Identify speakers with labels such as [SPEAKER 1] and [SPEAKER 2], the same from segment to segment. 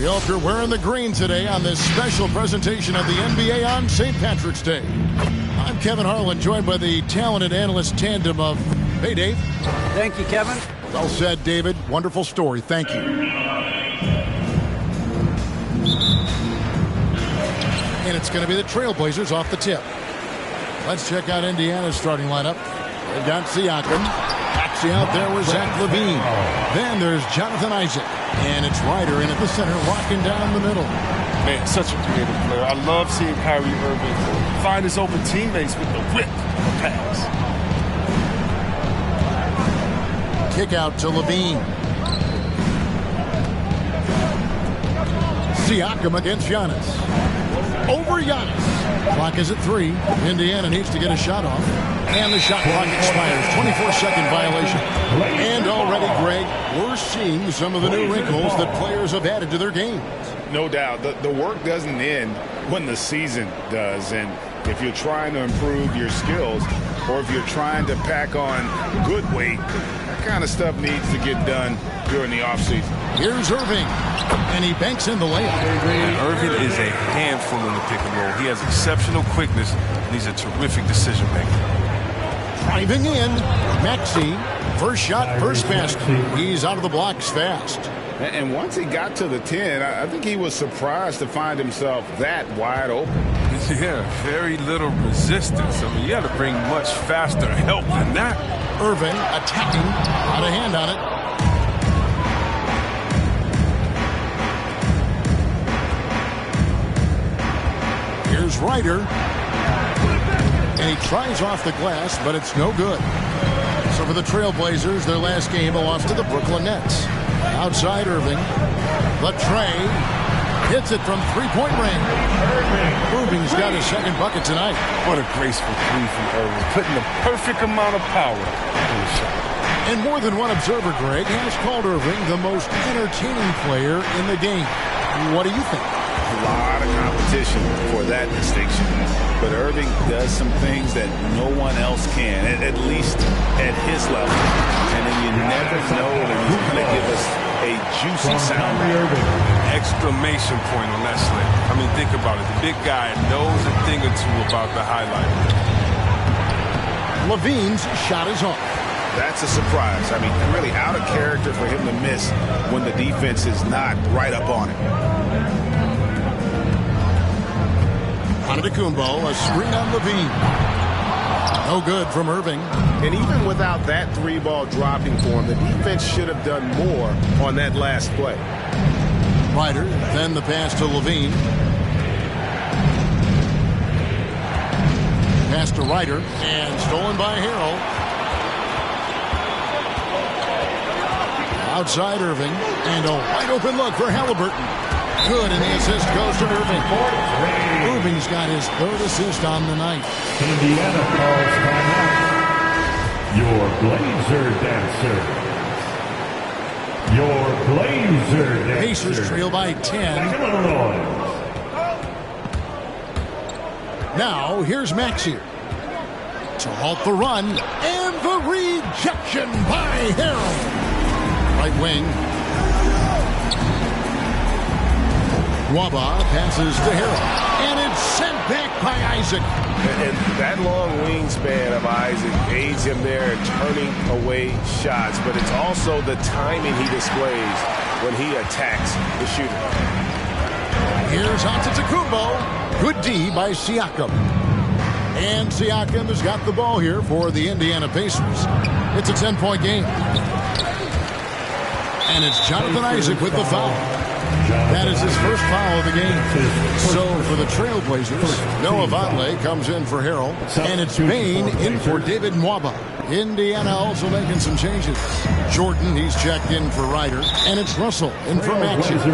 [SPEAKER 1] We hope you're wearing the green today on this special presentation of the NBA on St. Patrick's Day. I'm Kevin Harlan, joined by the talented analyst tandem of... Hey, Dave.
[SPEAKER 2] Thank you, Kevin.
[SPEAKER 1] Well said, David. Wonderful story. Thank you. And it's going to be the Trailblazers off the tip. Let's check out Indiana's starting lineup. They've got Siakam. Actually out there with Zach LaVine. Then there's Jonathan Isaac. And it's Ryder in at the center, locking down the middle.
[SPEAKER 3] Man, such a creative player. I love seeing Kyrie Irving find his open teammates with the whip pass.
[SPEAKER 1] Kick out to LaVine. Siakam against Giannis. Over Giannis. Clock is at 3. Indiana needs to get a shot off. And the shot clock expires. 24-second violation. And already, Greg, we're seeing some of the new wrinkles that players have added to their games.
[SPEAKER 4] No doubt. The work doesn't end when the season does. And if you're trying to improve your skills or if you're trying to pack on good weight, that kind of stuff needs to get done during the offseason.
[SPEAKER 1] Here's Irving. And he banks in the layup.
[SPEAKER 3] And Irving is a handful in the pick and roll. He has exceptional quickness, and he's a terrific decision maker.
[SPEAKER 1] Driving in, Maxey. First shot, first basket. He's out of the blocks fast.
[SPEAKER 4] And once he got to the 10, I think he was surprised to find himself that wide open.
[SPEAKER 3] Yeah, very little resistance. I mean, you got to bring much faster help than that.
[SPEAKER 1] Irving attacking, out of hand on it. Here's Ryder. And he tries off the glass, but it's no good. So for the Trailblazers, their last game, a loss to the Brooklyn Nets. Outside Irving. Latrey hits it from three-point range. Irving's got his second bucket tonight.
[SPEAKER 3] What a graceful three from Irving, putting the perfect amount of power in the shot.
[SPEAKER 1] And more than one observer, Greg, has called Irving the most entertaining player in the game. What do you think?
[SPEAKER 4] A lot of competition for that distinction. But Irving does some things that no one else can, at least at his level. And then you never know when he's going to give us a juicy sound.
[SPEAKER 3] Exclamation point on that slam. I mean, think about it. The big guy knows a thing or two about the highlight.
[SPEAKER 1] LaVine's shot is off.
[SPEAKER 4] That's a surprise. I mean, really out of character for him to miss when the defense is not right up on it.
[SPEAKER 1] Antetokounmpo, a screen on LaVine. No good from Irving.
[SPEAKER 4] And even without that three ball dropping for him, the defense should have done more on that last play.
[SPEAKER 1] Ryder, then the pass to LaVine. Pass to Ryder, and stolen by Harrell. Outside Irving, and a wide open look for Halliburton. Good, and the assist goes to Irving. Irving's got his third assist on the night.
[SPEAKER 5] Indiana calls timeout. Your Blazer dancer. Your Blazer dancer.
[SPEAKER 1] Pacers trail by 10.
[SPEAKER 5] Illinois.
[SPEAKER 1] Now, here's Maxey to halt the run, and the rejection by Harrell. Right wing. Waba passes to Harrell, and it's sent back by Isaac.
[SPEAKER 4] And that long wingspan of Isaac aids him there in turning away shots, but it's also the timing he displays when he attacks the shooter.
[SPEAKER 1] Here's Antetokounmpo. Good D by Siakam. And Siakam has got the ball here for the Indiana Pacers. It's a 10-point game. And it's Jonathan Isaac with the foul. That is his first foul of the game. So for the Trailblazers, Noah Vonleh comes in for Harrell. And it's Bain in for David Nwaba. Indiana also making some changes. Jordan, he's checked in for Ryder. And it's Russell in for Maxey. For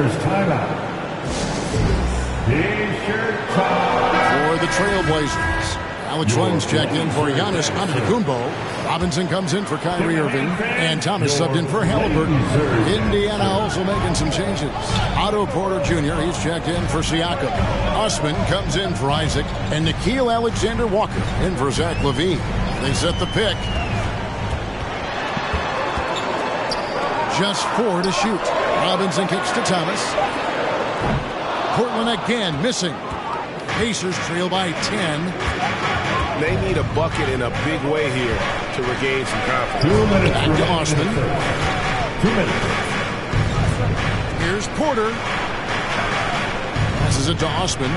[SPEAKER 1] the Trailblazers, Alex Len's checked in for Giannis Antetokounmpo. Robinson comes in for Kyrie Irving, and Thomas subbed in for Halliburton. Indiana also making some changes. Otto Porter Jr., he's checked in for Siakam. Usman comes in for Isaac, and Nickeil Alexander-Walker in for Zach LaVine. They set the pick. Just 4 to shoot. Robinson kicks to Thomas. Portland again missing. Pacers trail by 10.
[SPEAKER 2] They need a bucket in a big way here to regain some confidence.
[SPEAKER 5] 2 minutes.
[SPEAKER 1] Back to Osman.
[SPEAKER 5] 2 minutes.
[SPEAKER 1] Here's Porter. Passes it to Osman.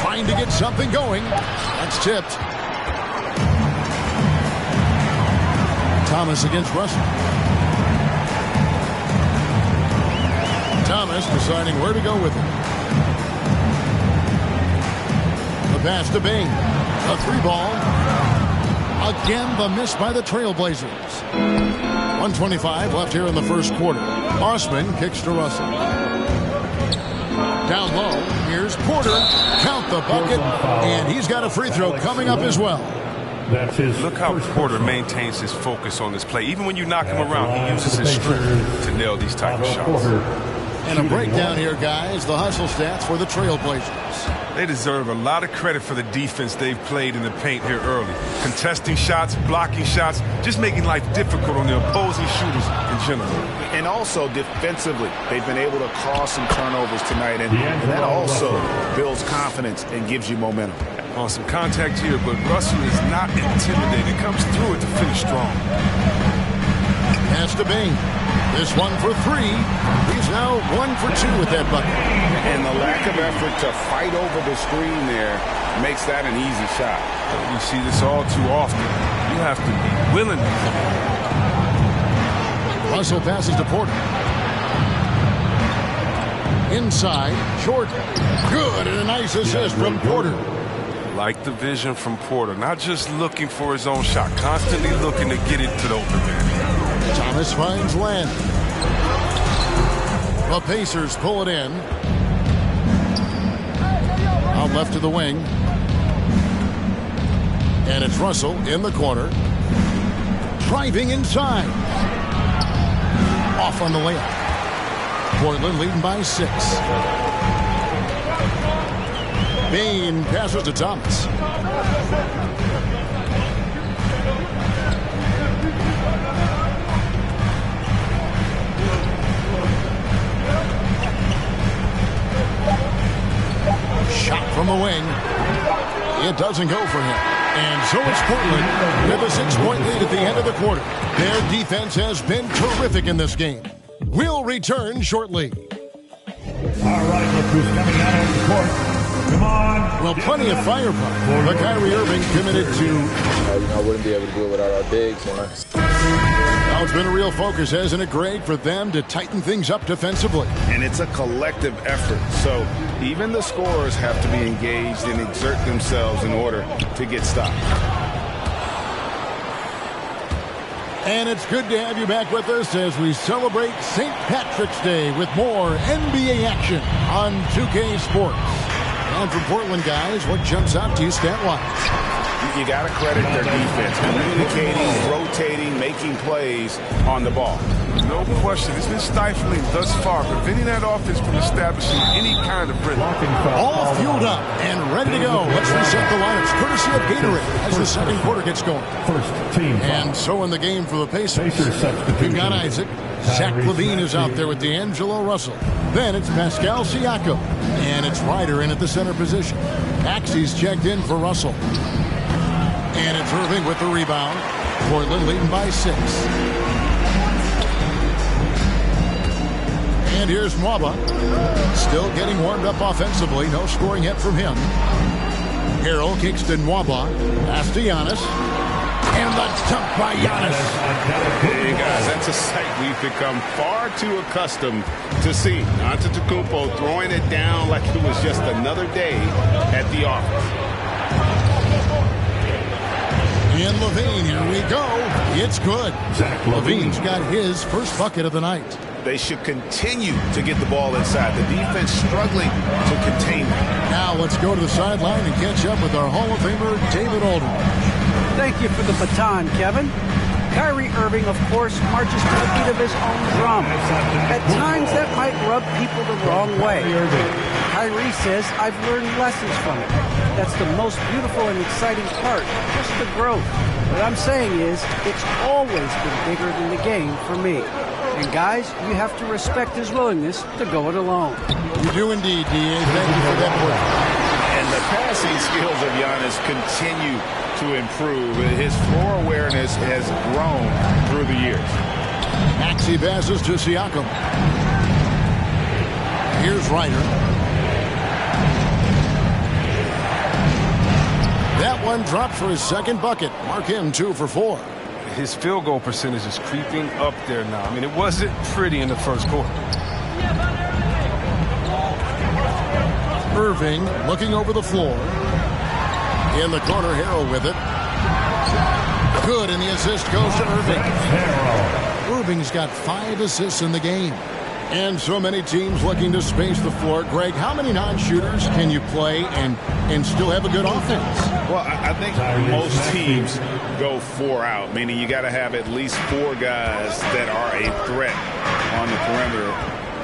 [SPEAKER 1] Trying to get something going. That's tipped. Thomas against Russell. Thomas deciding where to go with it. The pass to Bing. A 3-ball. Again, the miss by the Trailblazers. 1:25 left here in the first quarter. Osman kicks to Russell. Down low, here's Porter. Count the bucket, and he's got a free throw coming up as well.
[SPEAKER 5] That's his.
[SPEAKER 3] Look how Porter maintains his focus on this play. Even when you knock him around, he uses his strength to nail these type of shots.
[SPEAKER 1] And a breakdown here, guys. The hustle stats for the Trailblazers.
[SPEAKER 3] They deserve a lot of credit for the defense they've played in the paint here early. Contesting shots, blocking shots, just making life difficult on the opposing shooters in general.
[SPEAKER 2] And also defensively, they've been able to cause some turnovers tonight, and that also builds confidence and gives you momentum.
[SPEAKER 3] On some contact here, but Russell is not intimidated. Comes through it to finish strong.
[SPEAKER 1] Pass to Bing. This one for 3. He's now 1 for 2 with that bucket.
[SPEAKER 2] And the lack of effort to fight over the screen there makes that an easy shot.
[SPEAKER 3] We see this all too often. You have to be willing.
[SPEAKER 1] Russell passes to Porter. Inside, Jordan. Good, and a nice assist from Porter.
[SPEAKER 3] Like the vision from Porter, not just looking for his own shot, constantly looking to get it to the open man.
[SPEAKER 1] Thomas finds Len. The Pacers pull it in. Out left to the wing. And it's Russell in the corner. Driving inside. Off on the layup. Portland leading by 6. Bane passes to Thomas. Shot from the wing. It doesn't go for him. And so it's Portland with a 6-point lead at the end of the quarter. Their defense has been terrific in this game. We'll return shortly.
[SPEAKER 5] All right, look who's coming out on the court. Come on.
[SPEAKER 1] Well, plenty of firepower. But Kyrie Irving committed to...
[SPEAKER 6] I wouldn't be able to do it without our bigs.
[SPEAKER 1] Now it's been a real focus, hasn't it, Greg, for them to tighten things up defensively?
[SPEAKER 2] And it's a collective effort. So even the scorers have to be engaged and exert themselves in order to get stopped.
[SPEAKER 1] And it's good to have you back with us as we celebrate St. Patrick's Day with more NBA action on 2K Sports. And for Portland, guys, what jumps out to you stat-wise?
[SPEAKER 2] You got to credit their defense, communicating, rotating, making plays on the ball.
[SPEAKER 3] No question. It's been stifling thus far, preventing that offense from establishing any kind of rhythm.
[SPEAKER 1] All fueled up and ready to go. Let's reset the lineups courtesy of Gatorade as the second quarter gets going.
[SPEAKER 5] First team.
[SPEAKER 1] And so in the game for the Pacers,
[SPEAKER 5] substitution.
[SPEAKER 1] we've got Isaac. Zach LaVine is out there with D'Angelo Russell. Then it's Pascal Siakam. And it's Ryder in at the center position. Maxey's checked in for Russell. And it's Irving with the rebound. Portland leading by 6. And here's Mwaba. Still getting warmed up offensively. No scoring yet from him. Harrell kicks to Mwaba. Pass to Giannis. And the dunk by Giannis.
[SPEAKER 2] Hey, guys, that's a sight we've become far too accustomed to seeing. Antetokounmpo throwing it down like it was just another day at the office.
[SPEAKER 1] And LaVine, here we go. It's good.
[SPEAKER 5] Zach
[SPEAKER 1] LaVine's got his first bucket of the night.
[SPEAKER 2] They should continue to get the ball inside. The defense struggling to contain them.
[SPEAKER 1] Now let's go to the sideline and catch up with our Hall of Famer, David Aldridge.
[SPEAKER 7] Thank you for the baton, Kevin. Kyrie Irving, of course, marches to the beat of his own drum. At times, that might rub people the wrong way. Kyrie says I've learned lessons from it. That's the most beautiful and exciting part, just the growth. What I'm saying is, it's always been bigger than the game for me. And guys, you have to respect his willingness to go it alone.
[SPEAKER 1] You do indeed, D.A. Thank you for that point.
[SPEAKER 4] And the passing skills of Giannis continue to improve. His floor awareness has grown through the years.
[SPEAKER 1] Maxey passes to Siakam. Here's Ryder. That one dropped for his second bucket. Mark him 2 for 4.
[SPEAKER 3] His field goal percentage is creeping up there now. I mean, it wasn't pretty in the first quarter.
[SPEAKER 1] Irving looking over the floor. In the corner, Harrell with it. Good, and the assist goes to Irving. Irving's got 5 assists in the game. And so many teams looking to space the floor. Greg, how many non-shooters can you play and still have a good offense?
[SPEAKER 4] Well, I think most teams go 4 out, meaning you got to have at least 4 guys that are a threat on the perimeter,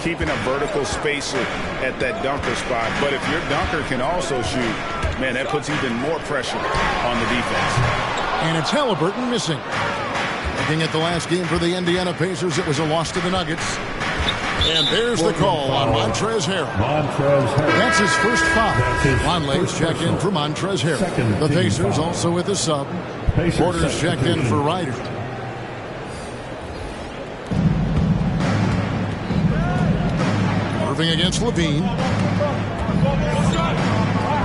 [SPEAKER 4] keeping a vertical spacer at that dunker spot. But if your dunker can also shoot, man, that puts even more pressure on the defense.
[SPEAKER 1] And it's Halliburton missing. Looking at the last game for the Indiana Pacers, it was a loss to the Nuggets. And there's the call on Montrezl Harrell. That's his first foul. Vonleh's checked in for Montrezl Harrell. The Pacers also with a sub. Porter's checked in for Ryder. Irving against Levine.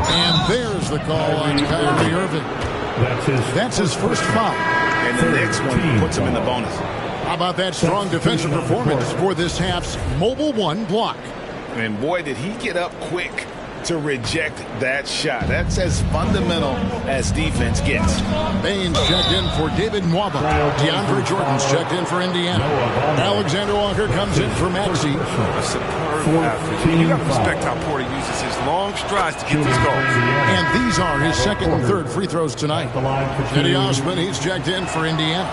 [SPEAKER 1] And there's the call on Kyrie Irving. That's his first foul.
[SPEAKER 4] And the next one puts him in the bonus.
[SPEAKER 1] How about that strong defensive performance for this half's Mobile One block?
[SPEAKER 4] And boy, did he get up quick to reject that shot. That's as fundamental as defense gets.
[SPEAKER 1] Baines checked in for David Nwaba. DeAndre Jordan's checked in for Indiana. Alexander Walker comes in for Maxey.
[SPEAKER 3] A superb athlete. You got to respect how Porter uses his long strides to get these goals.
[SPEAKER 1] And these are his second and third free throws tonight. Eddie Osman, he's checked in for Indiana.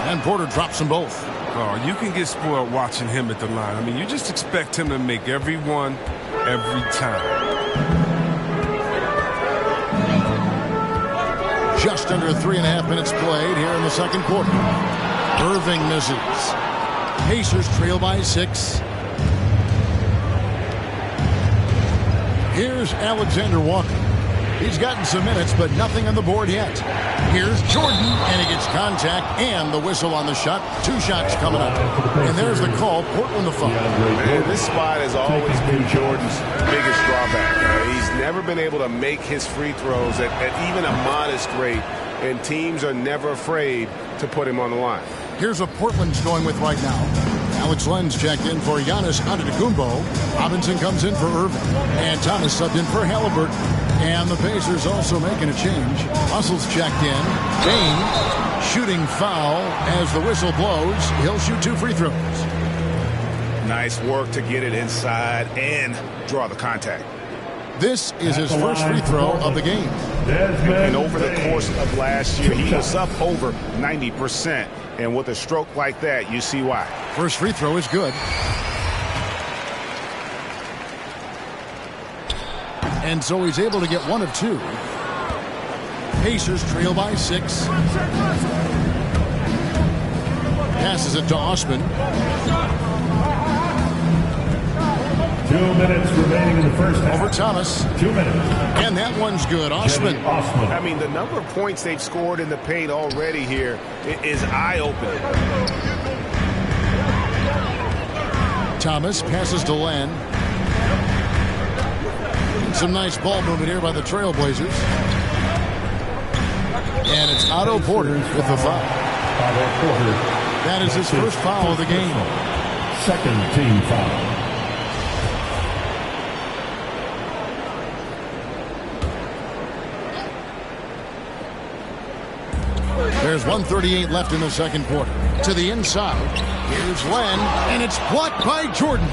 [SPEAKER 1] And Porter drops them both.
[SPEAKER 3] Oh, you can get spoiled watching him at the line. I mean, you just expect him to make every one, every time.
[SPEAKER 1] Just under 3.5 minutes played here in the second quarter. Irving misses. Pacers trail by 6. Here's Alexander Walker. He's gotten some minutes, but nothing on the board yet. Here's Jordan, and he gets contact and the whistle on the shot. 2 shots coming up. And there's the call. Portland the foul.
[SPEAKER 2] Man, this spot has always been Jordan's biggest drawback. He's never been able to make his free throws at even a modest rate, and teams are never afraid to put him on the line.
[SPEAKER 1] Here's what Portland's going with right now. Alex Len's checked in for Giannis Antetokounmpo. Robinson comes in for Irving. And Thomas subbed in for Halliburton. And the Pacers also making a change. Russell's checked in. Bain shooting foul as the whistle blows. He'll shoot 2 free throws.
[SPEAKER 4] Nice work to get it inside and draw the contact.
[SPEAKER 1] This is his first free throw of the game.
[SPEAKER 2] And over the course of last year, he was up over 90%. And with a stroke like that, you see why.
[SPEAKER 1] First free throw is good. And so he's able to get 1 of 2. Pacers trail by 6. Passes it to Osman.
[SPEAKER 5] 2 minutes remaining in the first half.
[SPEAKER 1] Over Thomas.
[SPEAKER 5] 2 minutes.
[SPEAKER 1] And that one's good. Osman.
[SPEAKER 2] I mean, the number of points they've scored in the paint already here is eye-opening.
[SPEAKER 1] Thomas passes to Len. Some nice ball movement here by the Trailblazers. And it's Otto Porter with the foul.
[SPEAKER 5] Otto Porter.
[SPEAKER 1] That is his first foul of the game.
[SPEAKER 5] Second team foul.
[SPEAKER 1] There's 1:38 left in the second quarter. To the inside. Here's Len, and it's blocked by Jordan.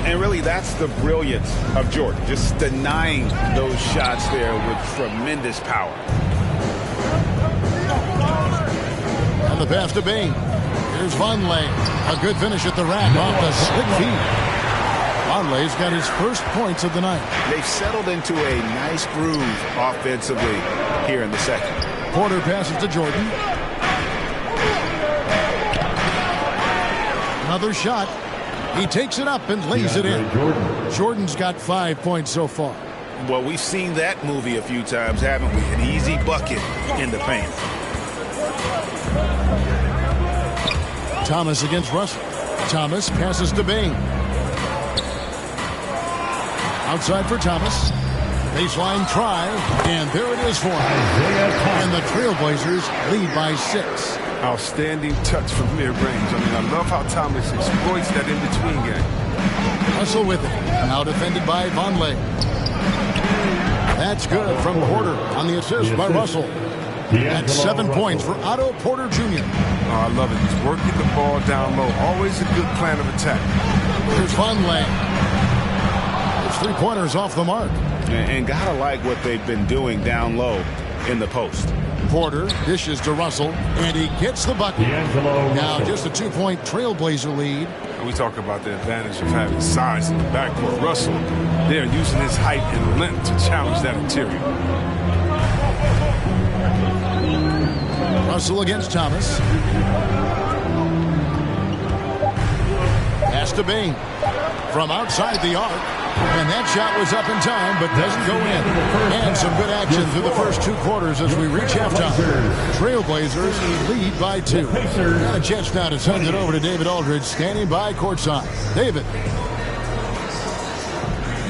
[SPEAKER 4] And really, that's the brilliance of Jordan, just denying those shots there with tremendous power.
[SPEAKER 1] And the pass to Bain. Here's Vonleh. A good finish at the rack off the slick feet. Vonleh's got his first points of the night.
[SPEAKER 4] They've settled into a nice groove offensively here in the second.
[SPEAKER 1] Porter passes to Jordan. Another shot. He takes it up and lays it in. Jordan's got 5 points so far.
[SPEAKER 4] Well, we've seen that movie a few times, haven't we? An easy bucket in the paint.
[SPEAKER 1] Thomas against Russell. Thomas passes to Bane. Outside for Thomas. Baseline try, and there it is for him. And the Trailblazers lead by 6.
[SPEAKER 3] Outstanding touch from mid-range. I mean, I love how Thomas exploits that in-between game.
[SPEAKER 1] Russell with it. Now defended by Vonleh. That's good from Porter on the assist by Russell. That's 7 points for Otto Porter Jr.
[SPEAKER 3] Oh, I love it. He's working the ball down low. Always a good plan of attack.
[SPEAKER 1] Here's Vonleh. His three-pointers off the mark.
[SPEAKER 4] And gotta like what they've been doing down low in the post.
[SPEAKER 1] Porter dishes to Russell, and he gets the bucket. Now just a 2-point Trailblazer lead.
[SPEAKER 3] We talk about the advantage of having size in the backcourt. Russell, they're using his height and length to challenge that interior.
[SPEAKER 1] Russell against Thomas. Pass to Bane. From outside the arc. And that shot was up in time, but doesn't go in. And some good action through the first 2 quarters as we reach halftime. Trailblazers lead by 2. Got a chance now to send it over to David Aldridge, standing by courtside. David.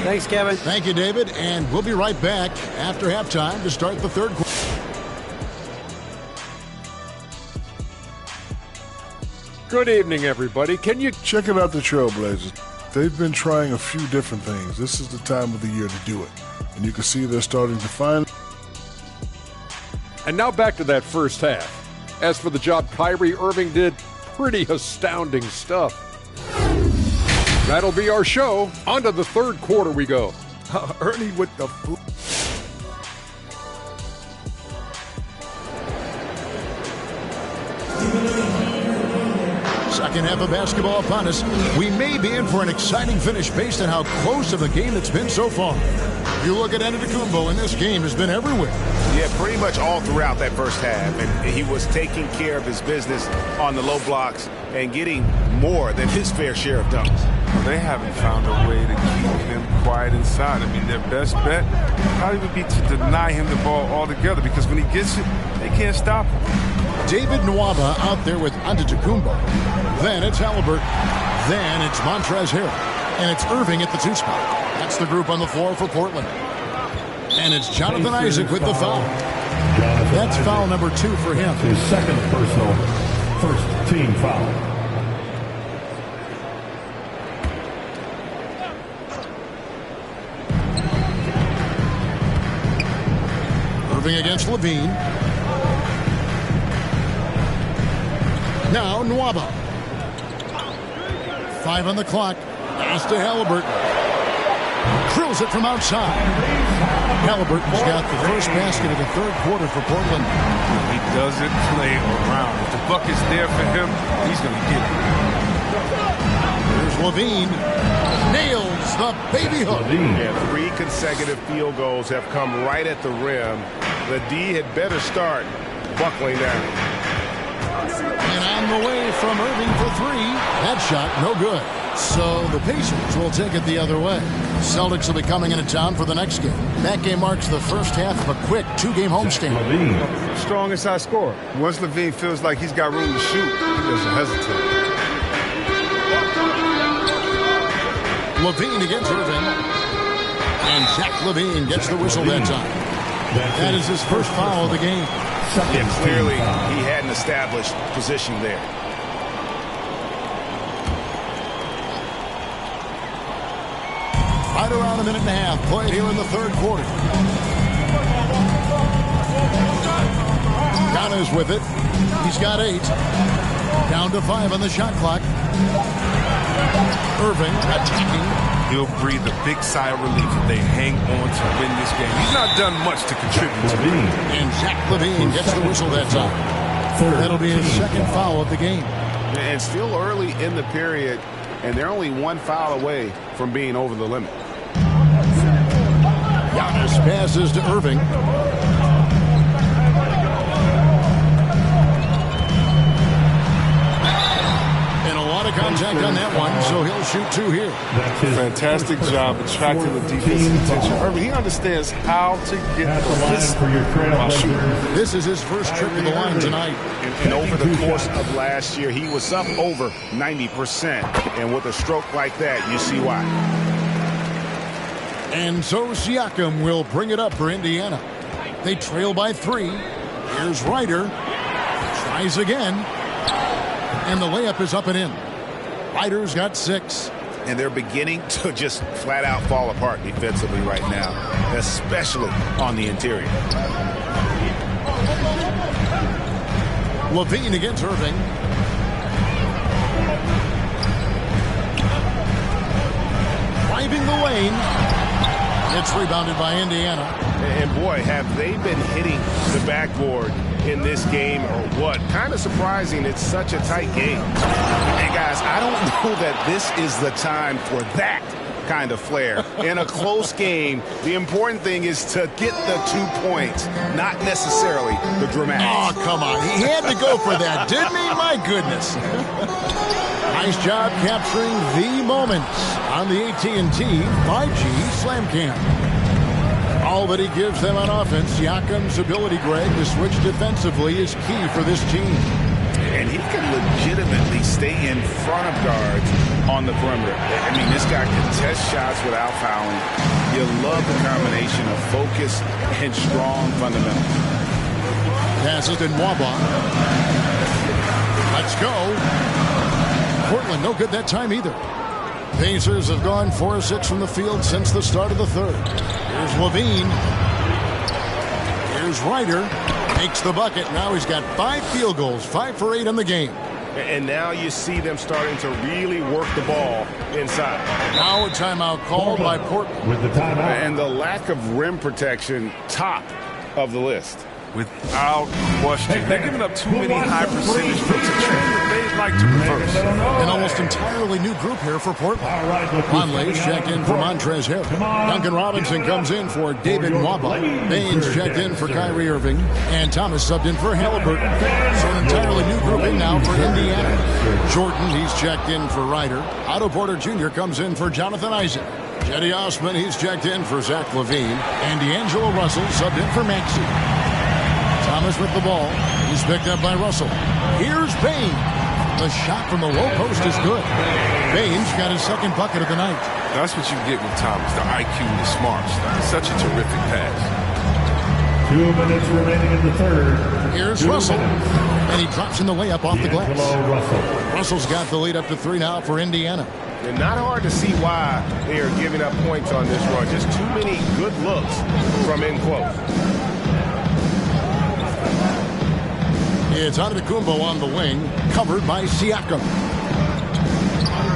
[SPEAKER 7] Thanks, Kevin.
[SPEAKER 1] Thank you, David. And we'll be right back after halftime to start the third quarter.
[SPEAKER 8] Good evening, everybody. Can you
[SPEAKER 9] check out the Trailblazers? They've been trying a few different things. This is the time of the year to do it. And you can see they're starting to find.
[SPEAKER 8] And now back to that first half. As for the job Kyrie Irving did, pretty astounding stuff. That'll be our show. On to the third quarter we go.
[SPEAKER 3] Ernie with the food.
[SPEAKER 1] Second half of basketball upon us. We may be in for an exciting finish based on how close of a game it's been so far. If you look at Antetokounmpo, and this game has been everywhere.
[SPEAKER 2] Yeah, pretty much all throughout that first half. And he was taking care of his business on the low blocks and getting more than his fair share of dunks.
[SPEAKER 3] Well, they haven't found a way to keep him quiet inside. I mean, their best bet probably would be to deny him the ball altogether, because when he gets it, they can't stop him.
[SPEAKER 1] David Nwaba out there with Antetokounmpo. Then it's Halliburton. Then it's Montrezl Harrell. And it's Irving at the 2 spot. That's the group on the floor for Portland. And it's Jonathan Isaac with the foul. That's foul number 2 for him.
[SPEAKER 5] His second personal, first team foul.
[SPEAKER 1] Irving against Levine. Now Nwaba. 5 on the clock. Pass to Halliburton. Drills it from outside. Halliburton's got the first basket of the third quarter for Portland.
[SPEAKER 3] He doesn't play around. If the bucket's there for him, he's going to get it.
[SPEAKER 1] There's Levine. Nails the baby hook.
[SPEAKER 2] Yeah, 3 consecutive field goals have come right at the rim. The D had better start buckling down.
[SPEAKER 1] And on the way from Irving for 3. That shot, no good. So the Pacers will take it the other way. Celtics will be coming into town for the next game. That game marks the first half of a quick 2-game homestand.
[SPEAKER 3] Strongest high scorer. Once Levine feels like he's got room to shoot, he doesn't hesitate.
[SPEAKER 1] Levine against Irving. And Zach Levine gets the whistle that time. That is his first foul of the game.
[SPEAKER 2] Yeah, clearly he had an established position there.
[SPEAKER 1] Right around a minute and a half played here in the third quarter. Ghana's with it. He's got 8. Down to 5 on the shot clock. Irving attacking.
[SPEAKER 3] He'll breathe a big sigh of relief if they hang on to win this game. He's not done much to contribute to it.
[SPEAKER 1] And Zach Levine gets the whistle that time. That'll be his second foul of the game.
[SPEAKER 2] And still early in the period, and they're only one foul away from being over the limit.
[SPEAKER 1] Giannis passes to Irving. Contact on that one, so he'll shoot 2 here.
[SPEAKER 3] Fantastic job attracting the defensive attention. Irving, he understands how to get the line while shooting.
[SPEAKER 1] This is his first trip to the line tonight.
[SPEAKER 2] And over the course of last year, he was up over 90%. And with a stroke like that, you see why.
[SPEAKER 1] And so Siakam will bring it up for Indiana. They trail by 3. Here's Ryder. Tries again. And the layup is up and in. Ryder's got 6.
[SPEAKER 4] And they're beginning to just flat out fall apart defensively right now, especially on the interior.
[SPEAKER 1] LaVine against Irving. Driving the lane. It's rebounded by Indiana.
[SPEAKER 2] And boy, have they been hitting the backboard in this game or what? Kind of surprising it's such a tight game. And guys, I don't know that this is the time for that kind of flair. In a close game, the important thing is to get the 2 points, not necessarily the dramatics.
[SPEAKER 1] Oh, come on. He had to go for that, didn't he? My goodness. Nice job capturing the moments on the AT&T 5G Slam Cam. All that he gives them on offense, Siakam's ability, Greg, to switch defensively is key for this team.
[SPEAKER 4] And he can legitimately stay in front of guards on the perimeter. I mean, this guy can test shots without fouling. You love the combination of focus and strong fundamentals.
[SPEAKER 1] Passes to Nwaba. Let's go. Portland, no good that time either. Pacers have gone 4 of 6 from the field since the start of the third. Here's LaVine. Here's Ryder. Makes the bucket. Now he's got 5 field goals, 5 for 8 in the game.
[SPEAKER 2] And now you see them starting to really work the ball inside.
[SPEAKER 1] Now a timeout called by Portland.
[SPEAKER 5] With the timeout.
[SPEAKER 2] And the lack of rim protection, top of the list.
[SPEAKER 3] Without question. They're giving up too many high percentage looks. They'd like to reverse.
[SPEAKER 1] An almost entirely new group here for Portland. Conley's checked in for Montrezl Harrell. Duncan Robinson comes in for David Nwaba. Baines checked in for Kyrie Irving. And Thomas subbed in for Halliburton. So an entirely new grouping now for Indiana. Jordan, he's checked in for Ryder. Otto Porter Jr. comes in for Jonathan Isaac. Cedi Osman, he's checked in for Zach LaVine. And D'Angelo Russell subbed in for Maxey. Thomas with the ball. He's picked up by Russell. Here's Bane. The shot from the low post is good. Baines got his second bucket of the night.
[SPEAKER 3] That's what you get with Thomas, the IQ and the smarts. Such a terrific pass.
[SPEAKER 5] 2 minutes remaining in the third.
[SPEAKER 1] Here's Russell. And he drops in the layup off the glass. Russell's got the lead up to 3 now for Indiana.
[SPEAKER 2] And not hard to see why they are giving up points on this run. Just too many good looks from in close.
[SPEAKER 1] It's Antetokounmpo on the wing, covered by Siakam.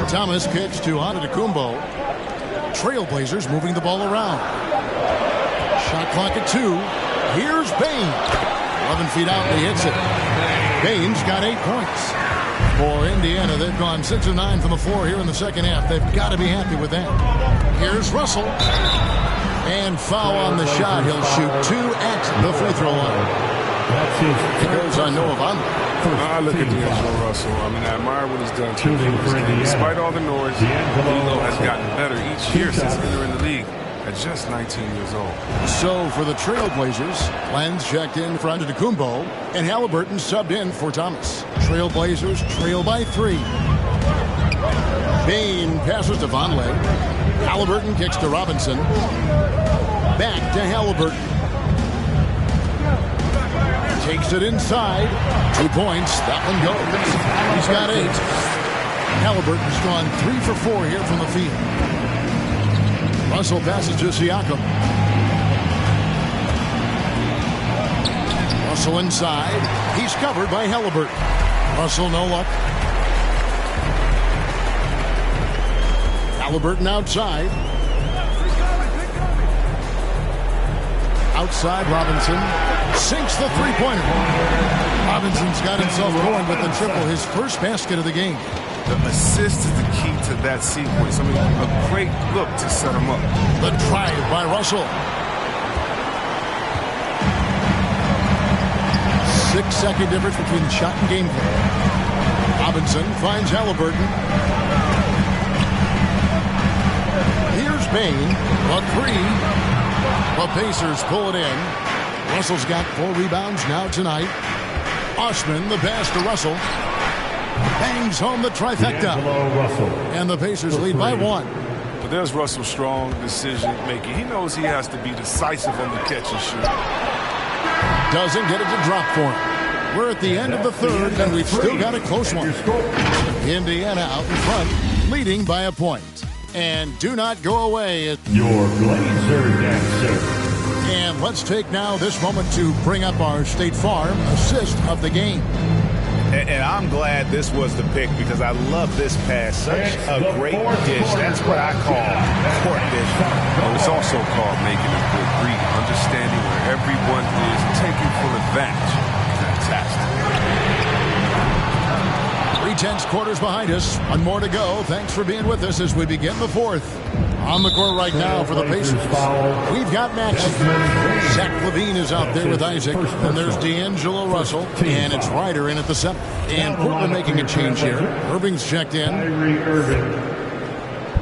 [SPEAKER 1] Thomas kicks to Antetokounmpo. Trailblazers moving the ball around. Shot clock at 2. Here's Bane. 11 feet out, and he hits it. Baines got 8 points. For Indiana, they've gone 6 of 9 from the floor here in the second half. They've got to be happy with that. Here's Russell. And foul on the shot. He'll shoot 2 at the free throw line. It goes on Noah Vonleh.
[SPEAKER 3] I look at D'Angelo Russell. I mean, I admire what he's done. Despite all the noise, D'Angelo has gotten better each year since entering the league at just 19 years old.
[SPEAKER 1] So for the Trailblazers, Lenz checked in for Antetokounmpo, and Halliburton subbed in for Thomas. Trailblazers trail by 3. Bane passes to Vonleh. Halliburton kicks to Robinson. Back to Halliburton. Takes it inside. 2 points. That one goes. He's got 8. Halliburton's gone 3 for 4 here from the field. Russell passes to Siakam. Russell inside. He's covered by Halliburton. Russell no luck. Halliburton outside. Outside, Robinson sinks the three-pointer. Robinson's got himself going with the triple, his first basket of the game.
[SPEAKER 3] The assist is the key to that sequence. I mean, a great look to set him up.
[SPEAKER 1] The drive by Russell. 6-second difference between the shot and game play. Robinson finds Halliburton. Here's Bain. A three. The Pacers pull it in. Russell's got 4 rebounds now tonight. Osman, the pass to Russell. Bangs home the trifecta. And the Pacers lead by 1.
[SPEAKER 3] But there's Russell's strong decision-making. He knows he has to be decisive on the catch and shoot.
[SPEAKER 1] Doesn't get it to drop for him. We're at the end of the third, and we've still got a close one. Indiana out in front, leading by a point. And do not go away.
[SPEAKER 5] Your Blazer Dancer.
[SPEAKER 1] And let's take now this moment to bring up our State Farm assist of the game.
[SPEAKER 4] And I'm glad this was the pick because I love this pass. Such a great dish. That's what I call court dish.
[SPEAKER 3] Oh, it's also called making a good read, understanding where everyone is, taking full advantage. Fantastic.
[SPEAKER 1] 3/10 quarters behind us. 1 more to go. Thanks for being with us as we begin the fourth. On the court right now for the Pacers, we've got Maxey. Zach LaVine is out there with Isaac. And there's D'Angelo Russell. And it's Ryder in at the 7th. And Portland making a change here. Irving's checked in.
[SPEAKER 5] Kyrie Irving.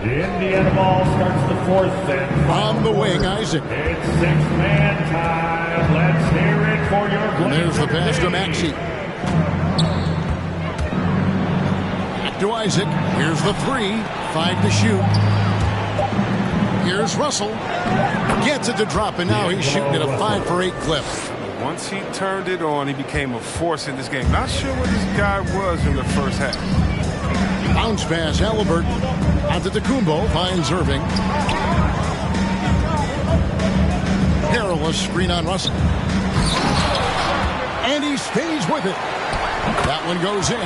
[SPEAKER 5] The Indiana ball starts the 4th set.
[SPEAKER 1] On the wing, Isaac.
[SPEAKER 5] It's 6-man time. Let's hear it for your Blazers.
[SPEAKER 1] And there's the pass to Maxey. Back to Isaac. Here's the 3. 5 to shoot. Here's Russell. Gets it to drop, and now he's shooting at a 5 for 8 clip.
[SPEAKER 3] Once he turned it on, he became a force in this game. Not sure what this guy was in the first half.
[SPEAKER 1] Bounce pass, Halliburton. Antetokounmpo finds Irving. Perilous screen on Russell. And he stays with it. That one goes in.
[SPEAKER 2] I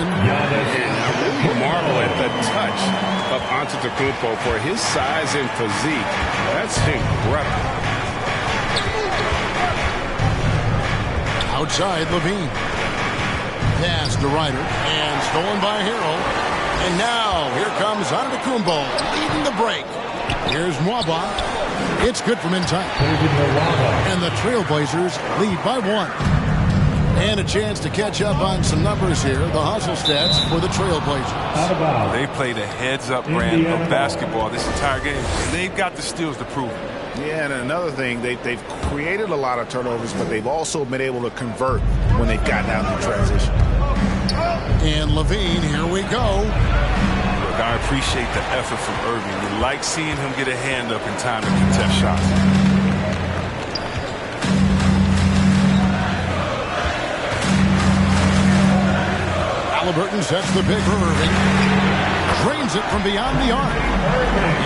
[SPEAKER 2] really marvel at the touch of Antetokounmpo for his size and physique. That's incredible.
[SPEAKER 1] Outside, LaVine. Pass to Ryder. And stolen by Harrell. And now, here comes Antetokounmpo leading the break. Here's Mwaba. It's good from in time. And the Trailblazers lead by 1. And a chance to catch up on some numbers here. The hustle stats for the Trailblazers.
[SPEAKER 3] They played a heads-up brand of basketball this entire game. And they've got the steals to prove it.
[SPEAKER 4] Yeah, and another thing, they've created a lot of turnovers, but they've also been able to convert when they've gotten out in transition.
[SPEAKER 1] And LaVine, here we go.
[SPEAKER 3] Look, I appreciate the effort from Irving. You like seeing him get a hand up in time to contest shots.
[SPEAKER 1] Halliburton sets the pick for Irving. Drains it from beyond the arc.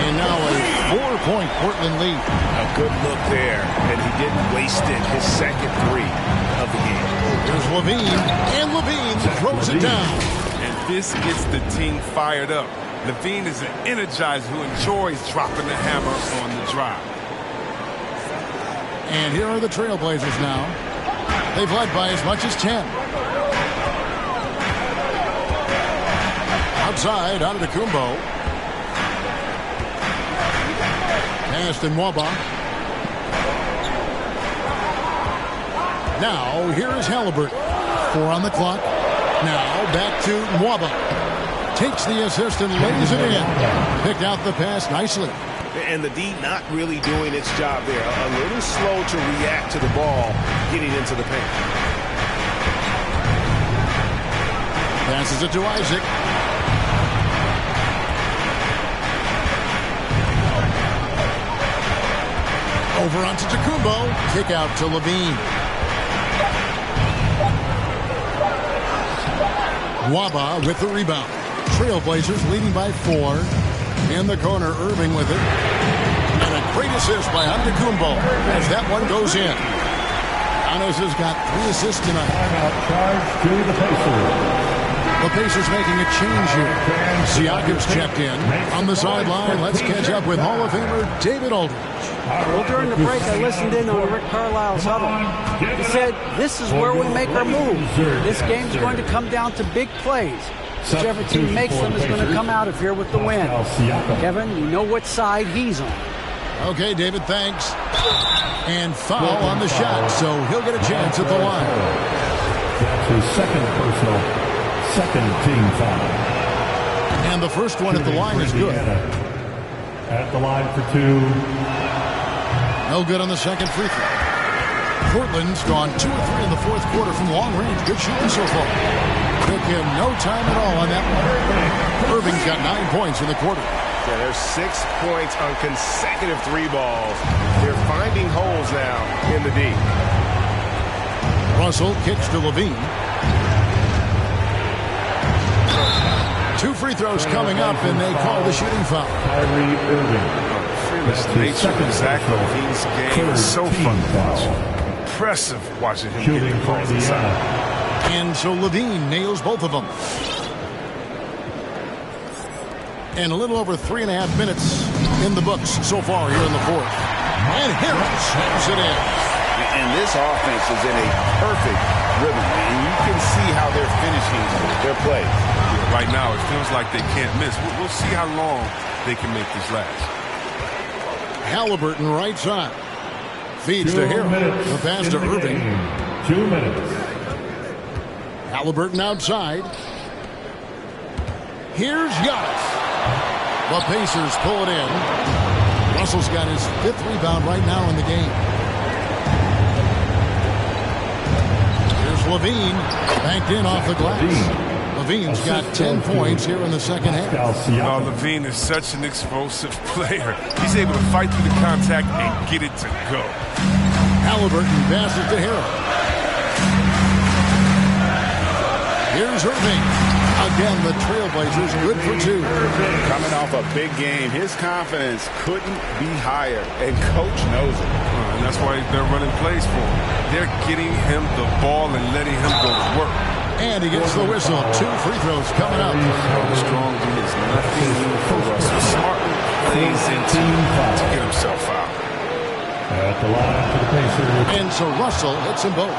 [SPEAKER 1] And now a 4-point Portland lead.
[SPEAKER 4] A good look there, and he didn't waste it. His second 3 of the game.
[SPEAKER 1] Here's LaVine, and LaVine throws it down.
[SPEAKER 3] And this gets the team fired up. LaVine is an energizer who enjoys dropping the hammer on the drive.
[SPEAKER 1] And here are the Trailblazers now. They've led by as much as 10. Outside, Antetokounmpo. Pass to Mwaba. Now, here is Halliburton. 4 on the clock. Now, back to Mwaba. Takes the assist and lays it in. Picked out the pass nicely.
[SPEAKER 2] And the D not really doing its job there. A little slow to react to the ball getting into the paint.
[SPEAKER 1] Passes it to Isaac. Over onto Antetokounmpo. Kick out to LaVine. Mwaba with the rebound. Trailblazers leading by 4. In the corner, Irving with it. And a great assist by Antetokounmpo as that one goes in. Giannis has got 3 assists tonight.
[SPEAKER 5] Timeout charge to the Pacers.
[SPEAKER 1] The Pacers making a change here. Siakam's checked in. On the sideline, let's catch up with Hall of Famer David Aldridge.
[SPEAKER 7] Well, during the break, I listened in on Rick Carlisle's huddle. He said, this is where we make our move. This game's going to come down to big plays. Whichever team makes them is going to come out of here with the win. Kevin, you know what side he's on.
[SPEAKER 1] Okay, David, thanks. And foul on the shot, so he'll get a chance at the line.
[SPEAKER 5] That's his second team foul.
[SPEAKER 1] And the first one at the line is good.
[SPEAKER 5] At the line for 2.
[SPEAKER 1] No good on the second free throw. Portland's gone 2 of 3 in the fourth quarter from long range. Good shooting so far. Took him no time at all on that one. Irving's got 9 points in the quarter.
[SPEAKER 2] Yeah, there's 6 points on consecutive 3 balls. They're finding holes now in the D.
[SPEAKER 1] Russell kicks to Levine. 2 free throws coming up, and they call the shooting foul.
[SPEAKER 5] Kyrie Irving.
[SPEAKER 3] Fearless nature of Zach Levine's game is so fun to watch. Impressive watching him get the calls inside.
[SPEAKER 1] And so Levine nails both of them. And a little over 3.5 minutes in the books so far here in the fourth. And Harris slams it in.
[SPEAKER 4] And this offense is in a perfect rhythm, and you can see how they're finishing their play.
[SPEAKER 3] Yeah, right now, it feels like they can't miss. We'll see how long they can make this last.
[SPEAKER 1] Halliburton right side. Feeds to Harris. The pass to Irving.
[SPEAKER 5] 2 minutes.
[SPEAKER 1] Halliburton outside. Here's Giannis. The Pacers pull it in. Russell's got his 5th rebound right now in the game. Here's Levine. Banked in off the glass. Levine's got 10 points here in the second half.
[SPEAKER 3] Levine is such an explosive player. He's able to fight through the contact and get it to go.
[SPEAKER 1] Halliburton passes to Harris. Here's Irving. Again, the Trailblazers good for 2.
[SPEAKER 4] Coming off a big game, his confidence couldn't be higher, and coach knows it.
[SPEAKER 3] And that's why they're running plays for him. They're getting him the ball and letting him go to work.
[SPEAKER 1] And he gets the whistle. 2 free throws coming up.
[SPEAKER 3] Strong D is nothing new for Russell. Smart plays into to get himself out.
[SPEAKER 5] At the line for the Pacers.
[SPEAKER 1] And so Russell hits them both.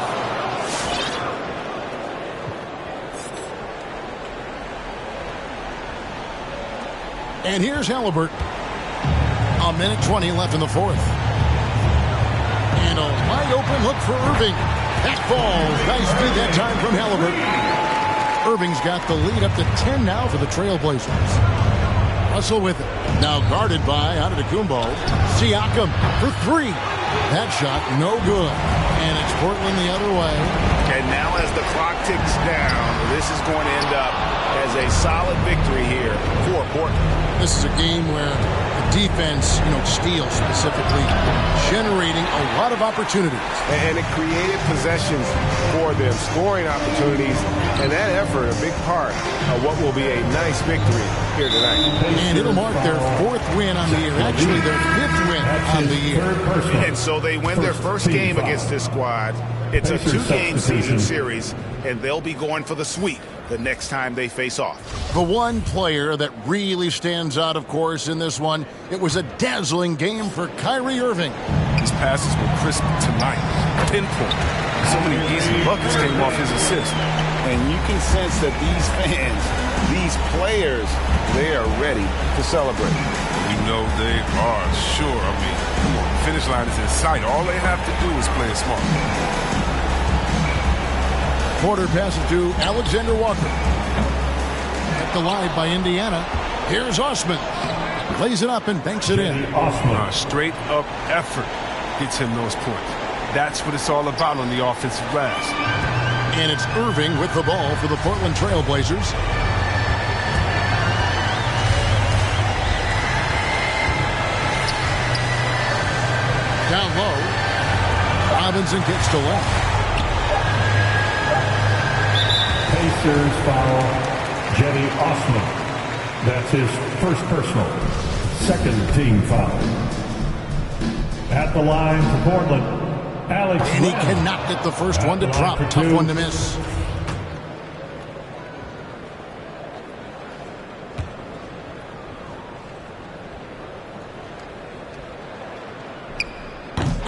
[SPEAKER 1] And here's Halliburton. 1:20 left in the fourth. And a wide open look for Irving. That falls. Nice feed that time from Halliburton. Irving's got the lead up to 10 now for the Trailblazers. Russell with it. Now guarded by Antetokounmpo. Siakam for 3. That shot no good. And it's Portland the other way.
[SPEAKER 4] And now as the clock ticks down, this is going to end up as a solid victory here for Portland.
[SPEAKER 1] This is a game where the defense, steals specifically, generating a lot of opportunities.
[SPEAKER 2] And it created possessions for them, scoring opportunities, and that effort a big part of what will be a nice victory here tonight.
[SPEAKER 1] And it'll mark their 4th win on the year, actually their 5th win on the year.
[SPEAKER 4] And so they win their first game against this squad. It's a 2-game season series, and they'll be going for the sweep the next time they face off.
[SPEAKER 1] The one player that really stands out, of course, in this one, it was a dazzling game for Kyrie Irving.
[SPEAKER 3] His passes were crisp tonight. Pinpoint. So many easy buckets came off his assist.
[SPEAKER 4] And you can sense that these fans, these players, they are ready to celebrate.
[SPEAKER 3] We know they are, sure. I mean, come on, the finish line is in sight. All they have to do is play it smart.
[SPEAKER 1] Porter passes to Alexander Walker. At the line by Indiana. Here's Osman. Lays it up and banks it in.
[SPEAKER 3] Straight up effort gets him those points. That's what it's all about on the offensive glass.
[SPEAKER 1] And it's Irving with the ball for the Portland Trailblazers. Down low. Robinson kicks to left.
[SPEAKER 5] Pacers foul Jetty Osman. That's his first personal. 2nd team foul. At the line for Portland, Alex
[SPEAKER 1] And he
[SPEAKER 5] Len.
[SPEAKER 1] cannot get the first one to drop. Tough one to miss.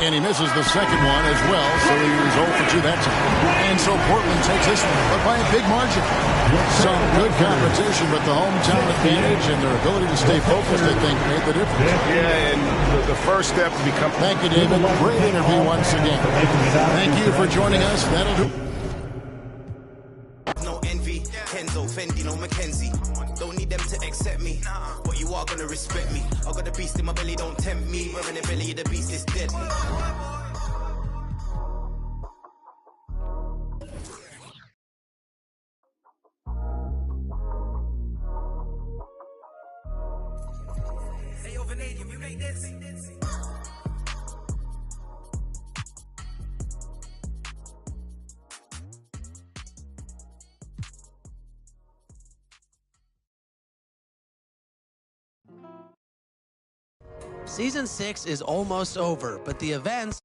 [SPEAKER 1] And he misses the second one as well, so he was 0 for 2 that time. And so Portland takes this one, but by a big margin. Some good competition, but the hometown advantage and their ability to stay focused, I think, made the difference.
[SPEAKER 2] Yeah, and the first step to become...
[SPEAKER 1] Thank you, David. Great interview once again. Thank you for joining us. That'll do.
[SPEAKER 10] No envy, Kenzo, Fendi, no Mackenzie. Don't need them to accept me, but you are gonna respect me. I got the beast in my belly, don't tempt me. Where in the belly of the beast is dead. Hey, yo, Vanadium, you make this.
[SPEAKER 11] Season 6 is almost over, but the events